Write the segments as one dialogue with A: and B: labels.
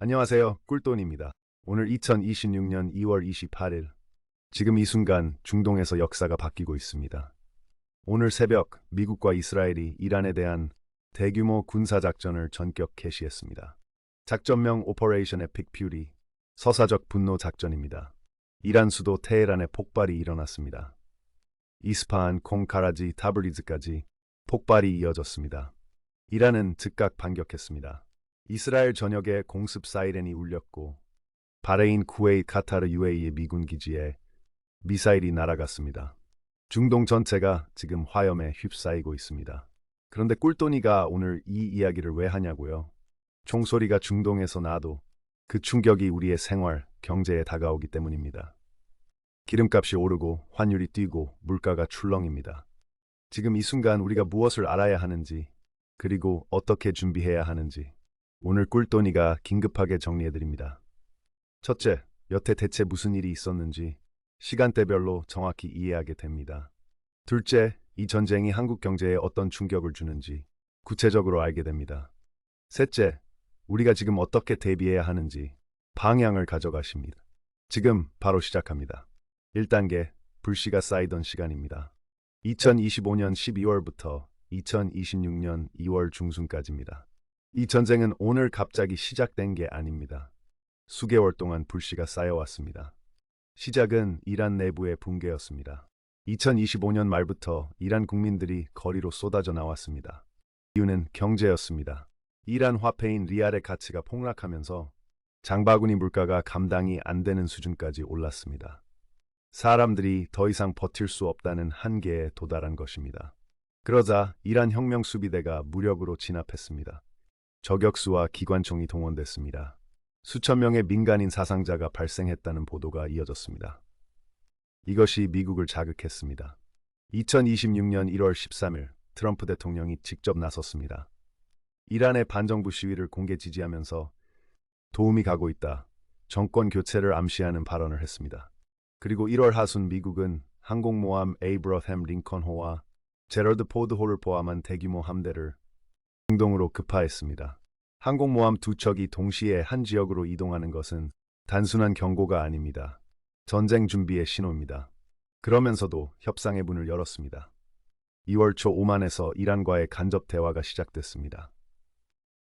A: 안녕하세요. 꿀돈입니다. 오늘 2026년 2월 28일. 지금 이 순간 중동에서 역사가 바뀌고 있습니다. 오늘 새벽 미국과 이스라엘이 이란에 대한 대규모 군사작전을 전격 개시했습니다. 작전명 오퍼레이션 에픽 퓨리, 서사적 분노 작전입니다. 이란 수도 테헤란에 폭발이 일어났습니다. 이스파한, 콩카라지, 타브리즈까지 폭발이 이어졌습니다. 이란은 즉각 반격했습니다. 이스라엘 전역에 공습 사이렌이 울렸고 바레인, 쿠웨이트, 카타르, UAE의 미군 기지에 미사일이 날아갔습니다. 중동 전체가 지금 화염에 휩싸이고 있습니다. 그런데 꿀돈이가 오늘 이 이야기를 왜 하냐고요? 총소리가 중동에서 나도 그 충격이 우리의 생활, 경제에 다가오기 때문입니다. 기름값이 오르고 환율이 뛰고 물가가 출렁입니다. 지금 이 순간 우리가 무엇을 알아야 하는지, 그리고 어떻게 준비해야 하는지 오늘 꿀돈이가 긴급하게 정리해드립니다. 첫째, 여태 대체 무슨 일이 있었는지 시간대별로 정확히 이해하게 됩니다. 둘째, 이 전쟁이 한국 경제에 어떤 충격을 주는지 구체적으로 알게 됩니다. 셋째, 우리가 지금 어떻게 대비해야 하는지 방향을 가져가십니다. 지금 바로 시작합니다. 1단계, 불씨가 쌓이던 시간입니다. 2025년 12월부터 2026년 2월 중순까지입니다. 이 전쟁은 오늘 갑자기 시작된 게 아닙니다. 수개월 동안 불씨가 쌓여왔습니다. 시작은 이란 내부의 붕괴였습니다. 2025년 말부터 이란 국민들이 거리로 쏟아져 나왔습니다. 이유는 경제였습니다. 이란 화폐인 리알의 가치가 폭락하면서 장바구니 물가가 감당이 안 되는 수준까지 올랐습니다. 사람들이 더 이상 버틸 수 없다는 한계에 도달한 것입니다. 그러자 이란 혁명 수비대가 무력으로 진압했습니다. 저격수와 기관총이 동원됐습니다. 수천 명의 민간인 사상자가 발생했다는 보도가 이어졌습니다. 이것이 미국을 자극했습니다. 2026년 1월 13일 트럼프 대통령이 직접 나섰습니다. 이란의 반정부 시위를 공개 지지하면서 도움이 가고 있다, 정권 교체를 암시하는 발언을 했습니다. 그리고 1월 하순 미국은 항공모함 에이브러햄 링컨호와 제럴드 포드호를 포함한 대규모 함대를 중동으로 급파했습니다. 항공모함 두 척이 동시에 한 지역으로 이동하는 것은 단순한 경고가 아닙니다. 전쟁 준비의 신호입니다. 그러면서도 협상의 문을 열었습니다. 2월 초 오만에서 이란과의 간접 대화가 시작됐습니다.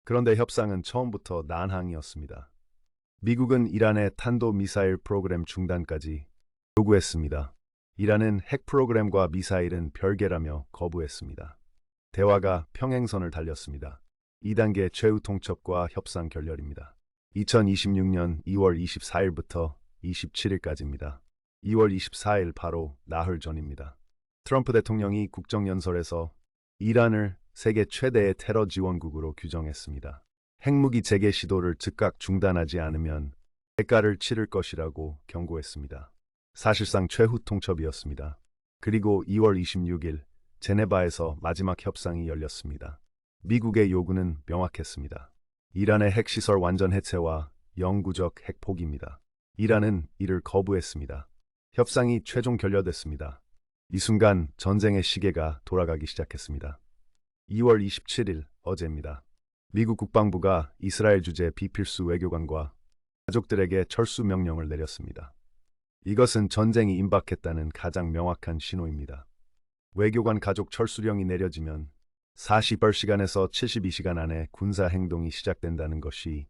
A: 그런데 협상은 처음부터 난항이었습니다. 미국은 이란의 탄도미사일 프로그램 중단까지 요구했습니다. 이란은 핵 프로그램과 미사일은 별개라며 거부했습니다. 대화가 평행선을 달렸습니다. 2단계 최후 통첩과 협상 결렬입니다. 2026년 2월 24일부터 27일까지입니다. 2월 24일 바로 나흘 전입니다. 트럼프 대통령이 국정연설에서 이란을 세계 최대의 테러 지원국으로 규정했습니다. 핵무기 재개 시도를 즉각 중단하지 않으면 대가를 치를 것이라고 경고했습니다. 사실상 최후 통첩이었습니다. 그리고 2월 26일 제네바에서 마지막 협상이 열렸습니다. 미국의 요구는 명확했습니다. 이란의 핵시설 완전 해체와 영구적 핵 포기입니다. 이란은 이를 거부했습니다. 협상이 최종 결렬됐습니다. 이 순간 전쟁의 시계가 돌아가기 시작했습니다. 2월 27일 어제입니다. 미국 국방부가 이스라엘 주재 비필수 외교관과 가족들에게 철수 명령을 내렸습니다. 이것은 전쟁이 임박했다는 가장 명확한 신호입니다. 외교관 가족 철수령이 내려지면 48시간에서 72시간 안에 군사 행동이 시작된다는 것이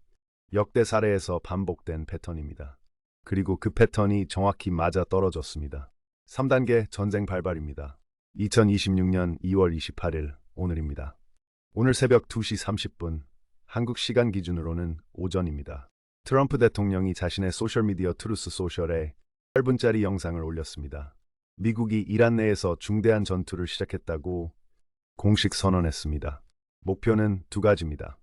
A: 역대 사례에서 반복된 패턴입니다. 그리고 그 패턴이 정확히 맞아 떨어졌습니다. 3단계 전쟁 발발입니다. 2026년 2월 28일 오늘입니다. 오늘 새벽 2시 30분 한국 시간 기준으로는 오전입니다. 트럼프 대통령이 자신의 소셜미디어 트루스 소셜에 8분짜리 영상을 올렸습니다. 미국이 이란 내에서 중대한 전투를 시작했다고 공식 선언했습니다. 목표는 두 가지입니다.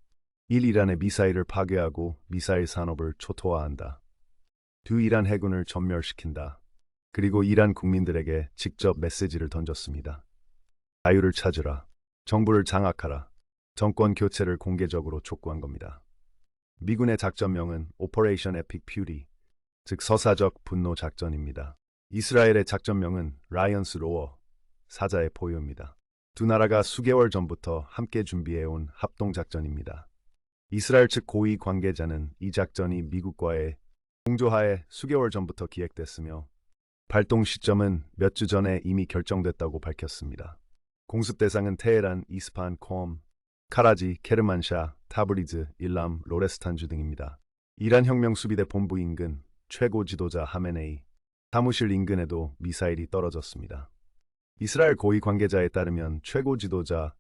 A: 1. 이란의 미사일을 파괴하고 미사일 산업을 초토화한다. 2. 이란 해군을 전멸시킨다. 그리고 이란 국민들에게 직접 메시지를 던졌습니다. 자유를 찾으라. 정부를 장악하라. 정권 교체를 공개적으로 촉구한 겁니다. 미군의 작전명은 오퍼레이션 에픽 퓨리, 즉 서사적 분노 작전입니다. 이스라엘의 작전명은 라이언스 로어, 사자의 포효입니다. 두 나라가 수개월 전부터 함께 준비해온 합동작전입니다. 이스라엘 측 고위 관계자는 이 작전이 미국과의 공조하에 수개월 전부터 기획됐으며 발동 시점은 몇 주 전에 이미 결정됐다고 밝혔습니다. 공습 대상은 테헤란, 이스파한, 콤, 카라지, 케르만샤, 타브리즈, 일람, 로레스탄주 등입니다. 이란 혁명 수비대 본부 인근 최고 지도자 하메네이 사무실 인근에도 미사일이 떨어졌습니다. 이스라엘 고위 관계자에 따르면 최고 지도자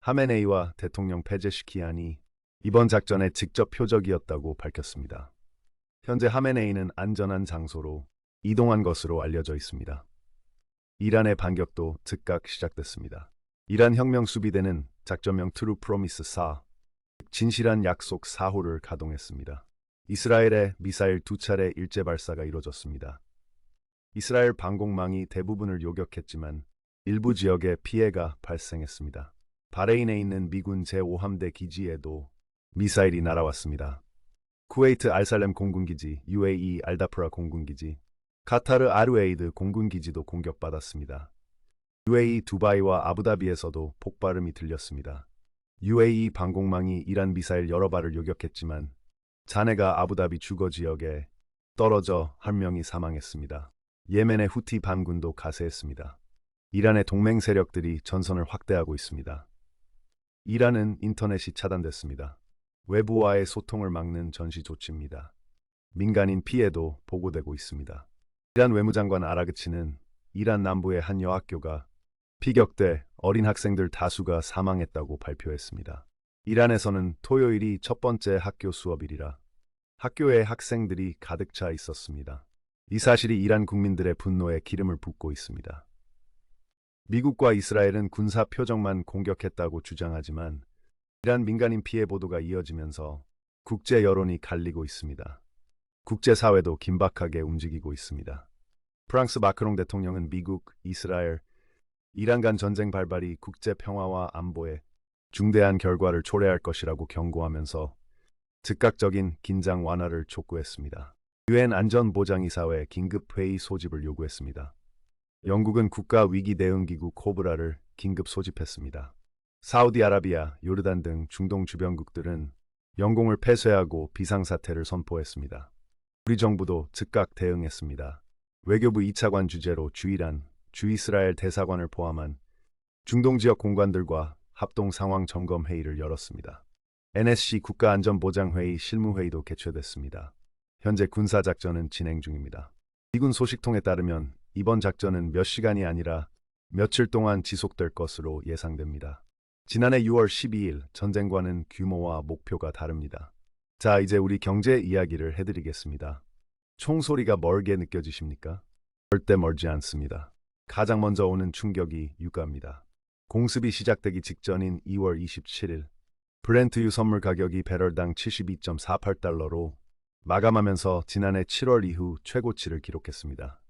A: 하메네이와 대통령 페제시키안이 이번 작전의 직접 표적이었다고 밝혔습니다. 현재 하메네이는 안전한 장소로 이동한 것으로 알려져 있습니다. 이란의 반격도 즉각 시작됐습니다. 이란 혁명 수비대는 작전명 트루 프로미스 4, 진실한 약속 4호를 가동했습니다. 이스라엘의 미사일 2차례 일제 발사가 이뤄졌습니다. 이스라엘 방공망이 대부분을 요격했지만 일부 지역에 피해가 발생했습니다. 바레인에 있는 미군 제5함대 기지에도 미사일이 날아왔습니다. 쿠웨이트 알살렘 공군기지, UAE 알다프라 공군기지, 카타르 아르에이드 공군기지도 공격받았습니다. UAE 두바이와 아부다비에서도 폭발음이 들렸습니다. UAE 방공망이 이란 미사일 여러 발을 요격했지만 잔해가 아부다비 주거 지역에 떨어져 한 명이 사망했습니다. 예멘의 후티 반군도 가세했습니다. 이란의 동맹 세력들이 전선을 확대하고 있습니다. 이란은 인터넷이 차단됐습니다. 외부와의 소통을 막는 전시 조치입니다. 민간인 피해도 보고되고 있습니다. 이란 외무장관 아라그치는 이란 남부의 한 여학교가 피격돼 어린 학생들 다수가 사망했다고 발표했습니다. 이란에서는 토요일이 첫 번째 학교 수업일이라 학교에 학생들이 가득 차 있었습니다. 이 사실이 이란 국민들의 분노에 기름을 붓고 있습니다. 미국과 이스라엘은 군사 표적만 공격했다고 주장하지만 이란 민간인 피해 보도가 이어지면서 국제 여론이 갈리고 있습니다. 국제사회도 긴박하게 움직이고 있습니다. 프랑스 마크롱 대통령은 미국, 이스라엘, 이란 간 전쟁 발발이 국제 평화와 안보에 중대한 결과를 초래할 것이라고 경고하면서 즉각적인 긴장 완화를 촉구했습니다. 유엔 안전보장이사회 긴급회의 소집을 요구했습니다. 영국은 국가위기대응기구 코브라를 긴급 소집했습니다. 사우디아라비아, 요르단 등 중동 주변국들은 영공을 폐쇄하고 비상사태를 선포했습니다. 우리 정부도 즉각 대응했습니다. 외교부 2차관 주재로 주이란, 주이스라엘 대사관을 포함한 중동 지역 공관들과 합동 상황 점검 회의를 열었습니다. NSC 국가안전보장회의 실무회의도 개최됐습니다. 현재 군사작전은 진행 중입니다. 미군 소식통에 따르면 이번 작전은 몇 시간이 아니라 며칠 동안 지속될 것으로 예상됩니다. 지난해 6월 12일 전쟁과는 규모와 목표가 다릅니다. 자, 이제 우리 경제 이야기를 해드리겠습니다. 총소리가 멀게 느껴지십니까? 절대 멀지 않습니다. 가장 먼저 오는 충격이 유가입니다. 공습이 시작되기 직전인 2월 27일 브렌트유 선물 가격이 배럴당 72.48달러로 마감하면서 지난해 7월 이후 최고치를 기록했습니다.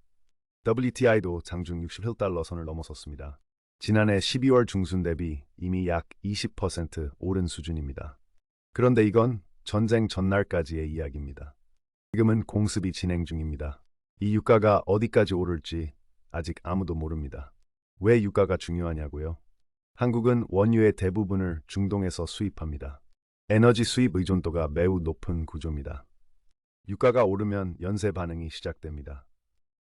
A: WTI도 장중 61달러 선을 넘어섰습니다. 지난해 12월 중순 대비 이미 약 20% 오른 수준입니다. 그런데 이건 전쟁 전날까지의 이야기입니다. 지금은 공습이 진행 중입니다. 이 유가가 어디까지 오를지 아직 아무도 모릅니다. 왜 유가가 중요하냐고요? 한국은 원유의 대부분을 중동에서 수입합니다. 에너지 수입 의존도가 매우 높은 구조입니다. 유가가 오르면 연쇄 반응이 시작됩니다.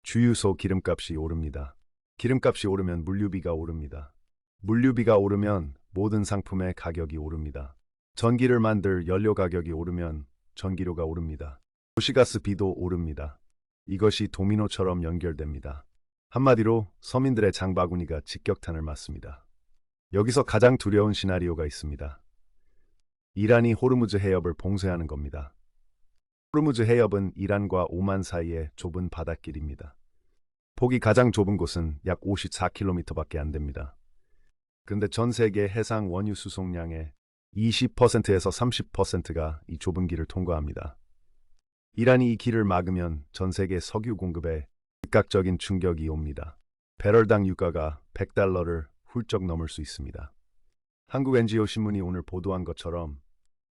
A: 주유소 기름값이 오릅니다. 기름값이 오르면 물류비가 오릅니다. 물류비가 오르면 모든 상품의 가격이 오릅니다. 전기를 만들 연료 가격이 오르면 전기료가 오릅니다. 도시가스비도 오릅니다. 이것이 도미노처럼 연결됩니다. 한마디로 서민들의 장바구니가 직격탄을 맞습니다. 여기서 가장 두려운 시나리오가 있습니다. 이란이 호르무즈 해협을 봉쇄하는 겁니다. 호르무즈 해협은 이란과 오만 사이의 좁은 바닷길입니다. 폭이 가장 좁은 곳은 약 54km밖에 안 됩니다. 그런데 전 세계 해상 원유 수송량의 20%에서 30%가 이 좁은 길을 통과합니다. 이란이 이 길을 막으면 전 세계 석유 공급에 즉각적인 충격이 옵니다. 배럴당 유가가 100달러를 훌쩍 넘을 수 있습니다. 한국 NGO 신문이 오늘 보도한 것처럼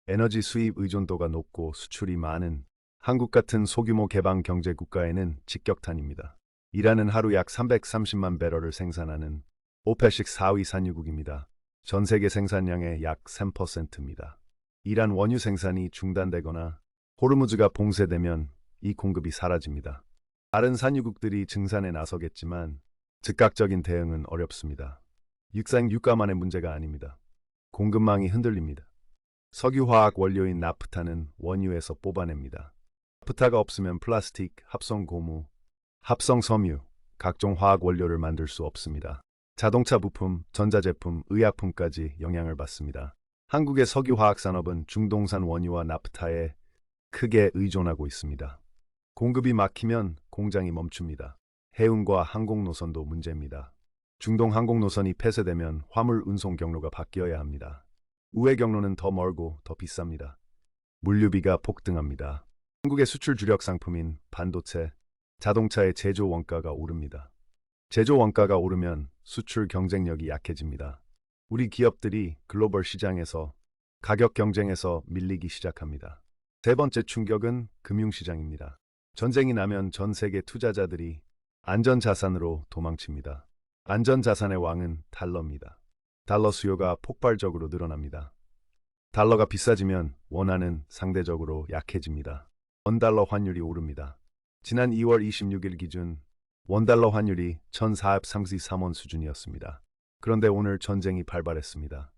A: 에너지 수입 의존도가 높고 수출이 많은 한국 같은 소규모 개방 경제 국가에는 직격탄입니다. 이란은 하루 약 330만 배럴을 생산하는 오페식 4위 산유국입니다. 전 세계 생산량의 약 3%입니다. 이란 원유 생산이 중단되거나 호르무즈가 봉쇄되면 이 공급이 사라집니다. 다른 산유국들이 증산에 나서겠지만 즉각적인 대응은 어렵습니다. 육상 유가만의 문제가 아닙니다. 공급망이 흔들립니다. 석유화학 원료인 나프타는 원유에서 뽑아냅니다. 나프타가 없으면 플라스틱, 합성 고무, 합성 섬유, 각종 화학 원료를 만들 수 없습니다. 자동차 부품, 전자제품, 의약품까지 영향을 받습니다. 한국의 석유화학 산업은 중동산 원유와 나프타에 크게 의존하고 있습니다. 공급이 막히면 공장이 멈춥니다. 해운과 항공 노선도 문제입니다. 중동 항공 노선이 폐쇄되면 화물 운송 경로가 바뀌어야 합니다. 우회 경로는 더 멀고 더 비쌉니다. 물류비가 폭등합니다. 한국의 수출 주력 상품인 반도체, 자동차의 제조 원가가 오릅니다. 제조 원가가 오르면 수출 경쟁력이 약해집니다. 우리 기업들이 글로벌 시장에서 가격 경쟁에서 밀리기 시작합니다. 세 번째 충격은 금융시장입니다. 전쟁이 나면 전 세계 투자자들이 안전자산으로 도망칩니다. 안전자산의 왕은 달러입니다. 달러 수요가 폭발적으로 늘어납니다. 달러가 비싸지면 원화는 상대적으로 약해집니다. 원달러 환율이 오릅니다. 지난 2월 26일 기준 원달러 환율이 1,433원 수준이었습니다. 그런데 오늘 전쟁이 발발했습니다.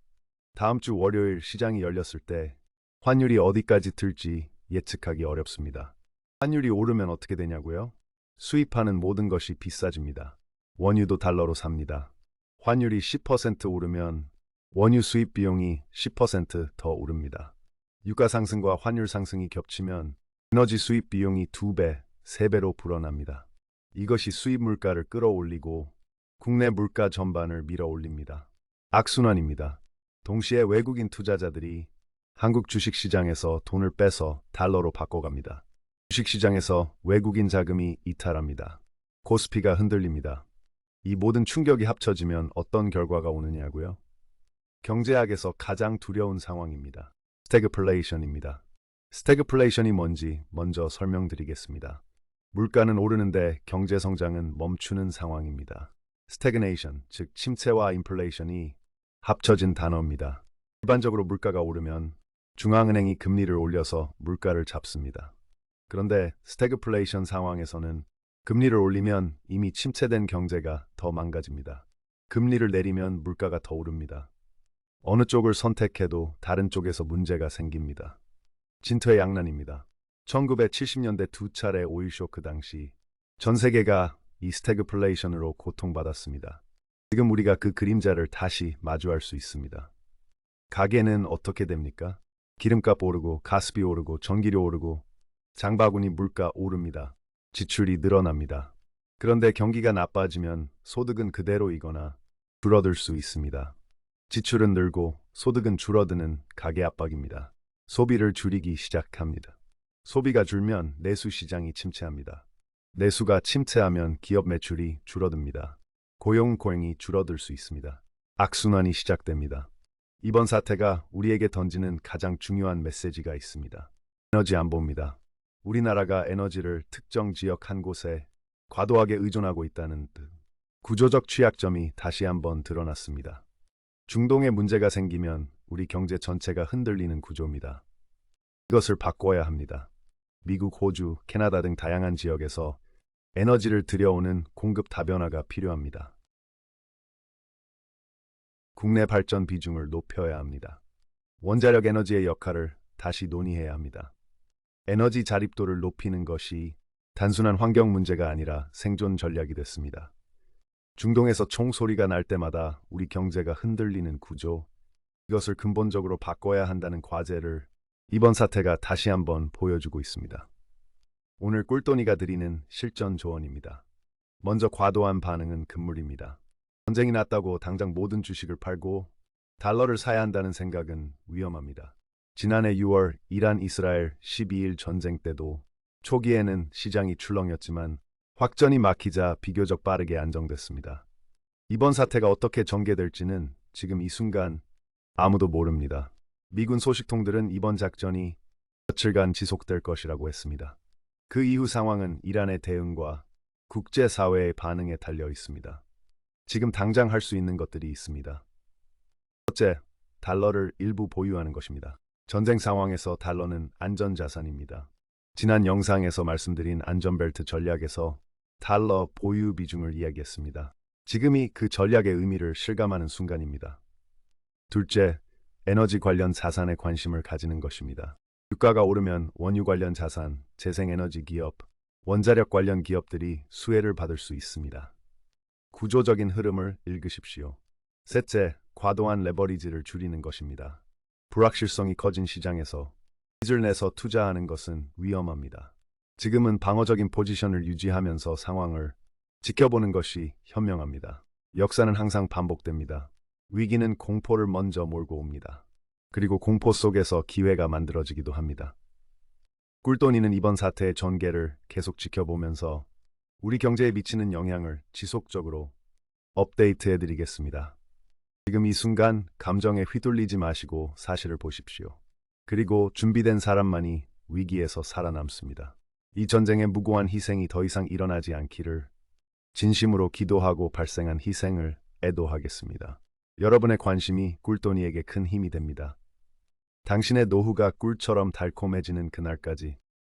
A: 다음 주 월요일 시장이 열렸을 때 환율이 어디까지 들지 예측하기 어렵습니다. 환율이 오르면 어떻게 되냐고요? 수입하는 모든 것이 비싸집니다. 원유도 달러로 삽니다. 환율이 10% 오르면 원유 수입 비용이 10% 더 오릅니다. 유가 상승과 환율 상승이 겹치면 에너지 수입 비용이 2배, 3배로 불어납니다. 이것이 수입 물가를 끌어올리고 국내 물가 전반을 밀어올립니다. 악순환입니다. 동시에 외국인 투자자들이 한국 주식시장에서 돈을 빼서 달러로 바꿔갑니다. 주식시장에서 외국인 자금이 이탈합니다. 코스피가 흔들립니다. 이 모든 충격이 합쳐지면 어떤 결과가 오느냐고요? 경제학에서 가장 두려운 상황입니다. 스태그플레이션입니다. 스태그플레이션이 뭔지 먼저 설명드리겠습니다. 물가는 오르는데 경제 성장은 멈추는 상황입니다. 스태그네이션, 즉 침체와 인플레이션이 합쳐진 단어입니다. 일반적으로 물가가 오르면 중앙은행이 금리를 올려서 물가를 잡습니다. 그런데 스태그플레이션 상황에서는 금리를 올리면 이미 침체된 경제가 더 망가집니다. 금리를 내리면 물가가 더 오릅니다. 어느 쪽을 선택해도 다른 쪽에서 문제가 생깁니다. 진퇴양난입니다. 1970년대 두 차례 오일 쇼크 당시 전 세계가 이 스태그플레이션으로 고통받았습니다. 지금 우리가 그 그림자를 다시 마주할 수 있습니다. 가게는 어떻게 됩니까? 기름값 오르고 가스비 오르고 전기료 오르고 장바구니 물가 오릅니다. 지출이 늘어납니다. 그런데 경기가 나빠지면 소득은 그대로이거나 줄어들 수 있습니다. 지출은 늘고 소득은 줄어드는 가계 압박입니다. 소비를 줄이기 시작합니다. 소비가 줄면 내수 시장이 침체합니다. 내수가 침체하면 기업 매출이 줄어듭니다. 고용 고행이 줄어들 수 있습니다. 악순환이 시작됩니다. 이번 사태가 우리에게 던지는 가장 중요한 메시지가 있습니다. 에너지 안보입니다. 우리나라가 에너지를 특정 지역 한 곳에 과도하게 의존하고 있다는 듯 구조적 취약점이 다시 한번 드러났습니다. 중동에 문제가 생기면 우리 경제 전체가 흔들리는 구조입니다. 이것을 바꿔야 합니다. 미국, 호주, 캐나다 등 다양한 지역에서 에너지를 들여오는 공급 다변화가 필요합니다. 국내 발전 비중을 높여야 합니다. 원자력 에너지의 역할을 다시 논의해야 합니다. 에너지 자립도를 높이는 것이 단순한 환경 문제가 아니라 생존 전략이 됐습니다. 중동에서 총소리가 날 때마다 우리 경제가 흔들리는 구조, 이것을 근본적으로 바꿔야 한다는 과제를 이번 사태가 다시 한번 보여주고 있습니다. 오늘 꿀돈이가 드리는 실전 조언입니다. 먼저 과도한 반응은 금물입니다. 전쟁이 났다고 당장 모든 주식을 팔고 달러를 사야 한다는 생각은 위험합니다. 지난해 6월 이란 이스라엘 12일 전쟁 때도 초기에는 시장이 출렁였지만 확전이 막히자 비교적 빠르게 안정됐습니다. 이번 사태가 어떻게 전개될지는 지금 이 순간 아무도 모릅니다. 미군 소식통들은 이번 작전이 며칠간 지속될 것이라고 했습니다. 그 이후 상황은 이란의 대응과 국제사회의 반응에 달려 있습니다. 지금 당장 할 수 있는 것들이 있습니다. 첫째, 달러를 일부 보유하는 것입니다. 전쟁 상황에서 달러는 안전자산입니다. 지난 영상에서 말씀드린 안전벨트 전략에서 달러 보유 비중을 이야기했습니다. 지금이 그 전략의 의미를 실감하는 순간입니다. 둘째, 에너지 관련 자산에 관심을 가지는 것입니다. 유가가 오르면 원유 관련 자산, 재생에너지 기업, 원자력 관련 기업들이 수혜를 받을 수 있습니다. 구조적인 흐름을 읽으십시오. 셋째, 과도한 레버리지를 줄이는 것입니다. 불확실성이 커진 시장에서 빚을 내서 투자하는 것은 위험합니다. 지금은 방어적인 포지션을 유지하면서 상황을 지켜보는 것이 현명합니다. 역사는 항상 반복됩니다. 위기는 공포를 먼저 몰고 옵니다. 그리고 공포 속에서 기회가 만들어지기도 합니다. 꿀돈이는 이번 사태의 전개를 계속 지켜보면서 우리 경제에 미치는 영향을 지속적으로 업데이트해 드리겠습니다. 지금 이 순간 감정에 휘둘리지 마시고 사실을 보십시오. 그리고 준비된 사람만이 위기에서 살아남습니다. 이 전쟁의 무고한 희생이 더 이상 일어나지 않기를 진심으로 기도하고 발생한 희생을 애도하겠습니다. 여러분의 관심이 꿀돈이에게 큰 힘이 됩니다. 당신의 노후가 꿀처럼 달콤해지는 그날까지